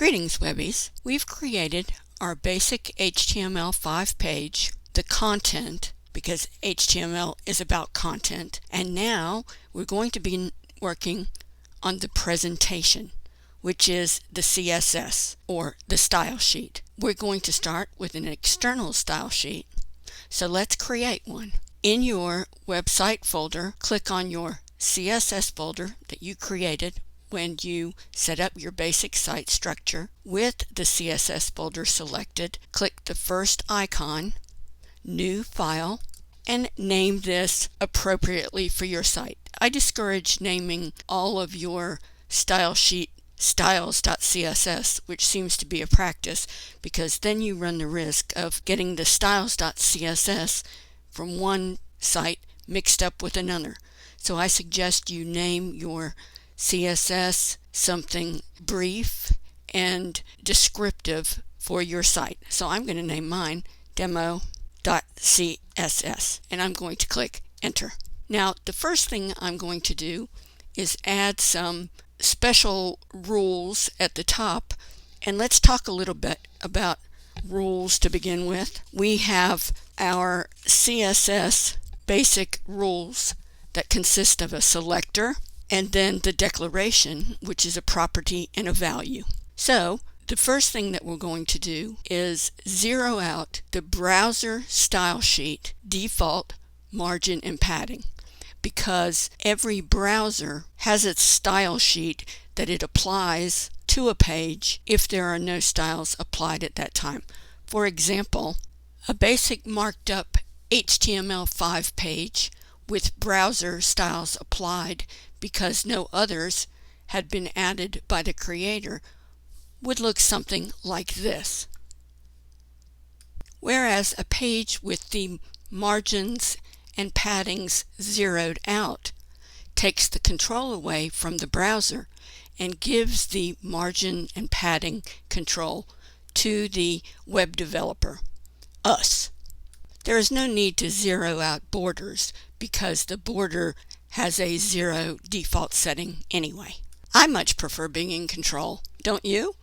Greetings, Webbies. We've created our basic HTML5 page, the content, because HTML is about content, and now we're going to be working on the presentation, which is the CSS, or the style sheet. We're going to start with an external style sheet, so let's create one. In your website folder, click on your CSS folder that you created when you set up your basic site structure. With the CSS folder selected, click the first icon, New File, and name this appropriately for your site. I discourage naming all of your style sheet styles.css, which seems to be a practice, because then you run the risk of getting the styles.css from one site mixed up with another. So I suggest you name your CSS something brief and descriptive for your site. So I'm going to name mine demo.css, and I'm going to click enter. Now the first thing I'm going to do is add some special rules at the top, and let's talk a little bit about rules to begin with. We have our CSS basic rules that consist of a selector and then the declaration, which is a property and a value. So the first thing that we're going to do is zero out the browser style sheet default margin and padding, because every browser has its style sheet that it applies to a page if there are no styles applied at that time. For example, a basic marked up HTML5 page with browser styles applied because no others had been added by the creator would look something like this. Whereas a page with the margins and paddings zeroed out takes the control away from the browser and gives the margin and padding control to the web developer, us. There is no need to zero out borders because the border has a 0 default setting anyway. I much prefer being in control, don't you?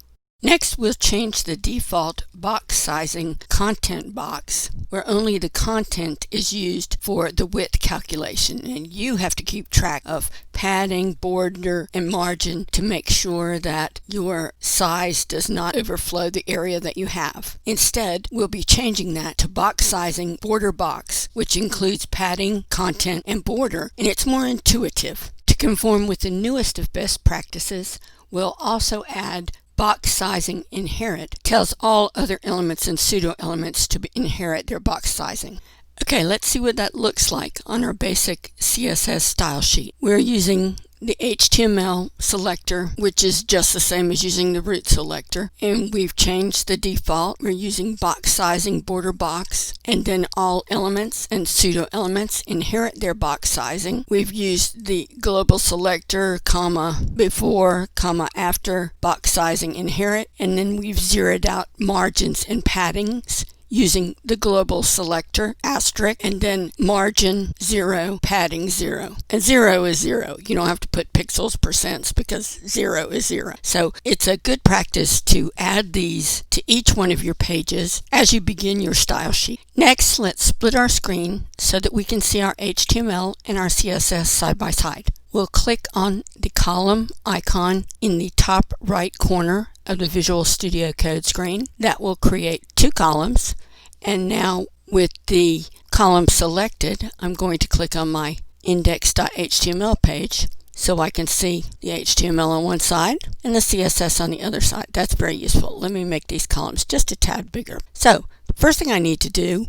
Next, we'll change the default box sizing content box, where only the content is used for the width calculation, and you have to keep track of padding, border, and margin to make sure that your size does not overflow the area that you have. Instead, we'll be changing that to box sizing border box, which includes padding, content, and border, and it's more intuitive. To conform with the newest of best practices, we'll also add box sizing inherit. Tells all other elements and pseudo elements to inherit their box sizing. Okay, let's see what that looks like on our basic CSS style sheet. We're using the HTML selector, which is just the same as using the root selector, and we've changed the default. We're using box sizing border box, and then all elements and pseudo elements inherit their box sizing. We've used the global selector, comma before, comma after box sizing inherit, and then we've zeroed out margins and paddings using the global selector, asterisk, and then margin 0, padding 0. And 0 is 0. You don't have to put pixels, percents, because 0 is 0. So it's a good practice to add these to each one of your pages as you begin your style sheet. Next, let's split our screen so that we can see our HTML and our CSS side by side. We'll click on the column icon in the top right corner of the Visual Studio Code screen. That will create two columns, and now with the column selected, I'm going to click on my index.html page so I can see the HTML on one side and the CSS on the other side. That's very useful. Let me make these columns just a tad bigger. So the first thing I need to do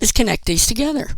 is connect these together.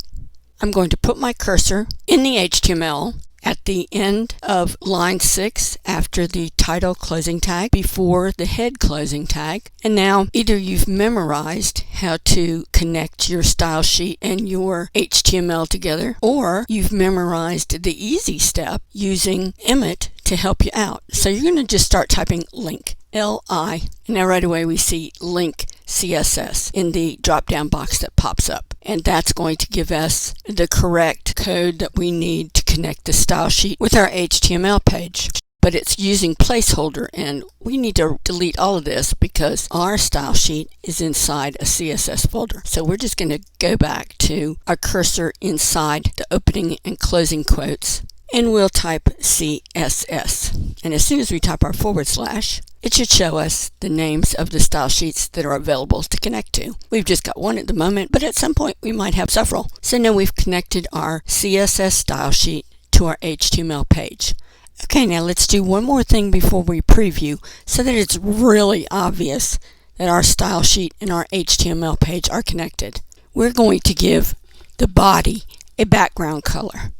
I'm going to put my cursor in the HTML at the end of line 6 after the title closing tag, before the head closing tag. And now either you've memorized how to connect your style sheet and your HTML together, or you've memorized the easy step using Emmet to help you out. So you're going to just start typing link, L-I, and now right away we see link CSS in the drop-down box that pops up. And that's going to give us the correct code that we need to connect the style sheet with our HTML page. but it's using placeholder, and we need to delete all of this because our style sheet is inside a CSS folder. So we're just going to go back to our cursor inside the opening and closing quotes, and we'll type CSS. And as soon as we type our /, it should show us the names of the style sheets that are available to connect to. We've just got one at the moment, but at some point we might have several. So now we've connected our CSS style sheet to our HTML page. Okay, now let's do one more thing before we preview so that it's really obvious that our style sheet and our HTML page are connected. We're going to give the body a background color.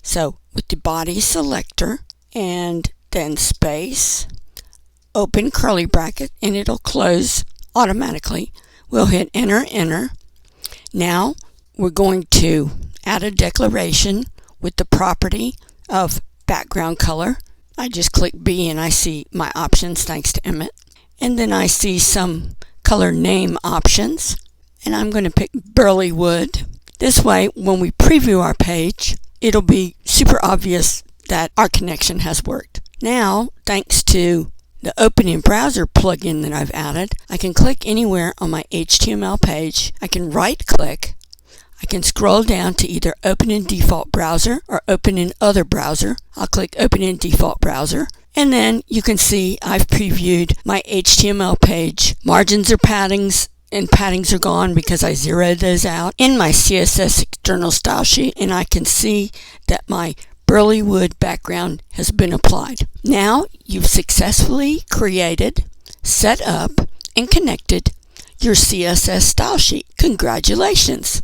So with the body selector and then space, open curly bracket, and it'll close automatically. We'll hit enter, enter. Now we're going to add a declaration with the property of background color. I just click B and I see my options thanks to Emmett. And then I see some color name options, and I'm going to pick burly wood. This way, when we preview our page, it'll be super obvious that our connection has worked. Now, thanks to the opening browser plugin that I've added, I can click anywhere on my HTML page. I can right click. I can scroll down to either open in default browser or open in other browser. I'll click open in default browser. And then you can see I've previewed my HTML page. Margins or paddings, and paddings are gone because I zeroed those out in my CSS external style sheet, and I can see that my burly wood background has been applied. Now you've successfully created, set up, and connected your CSS style sheet. Congratulations!